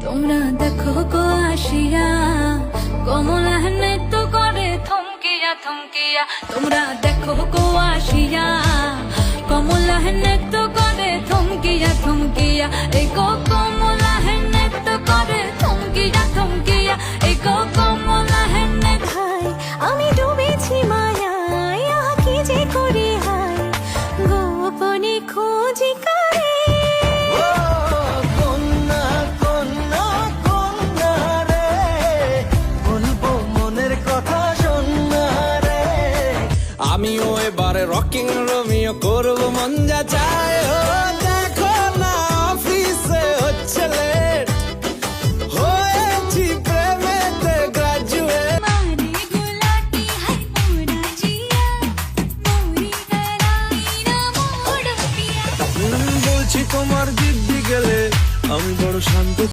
তোমরা দেখো গো আসিয়া কমলা নৃত্য করে থমকিয়া থমকিয়া। তোমরা দেখো গো আসিয়া কমলা নৃত্য করে থমকিয়া থমকিয়া। এই গো কমলা নৃত্য করে থমকিয়া থমকিয়া। এই গো কমলা নৃত্য। আমি ডুবেছি মায়ায়, আহা কি যে করি হায়, গোপনে খোঁজি করে। কন্যা কন্যা কন্যা রে, বলবো মনের কথা শোনা রে। আমিও এবারে রকিং রোমিও করবো মন যা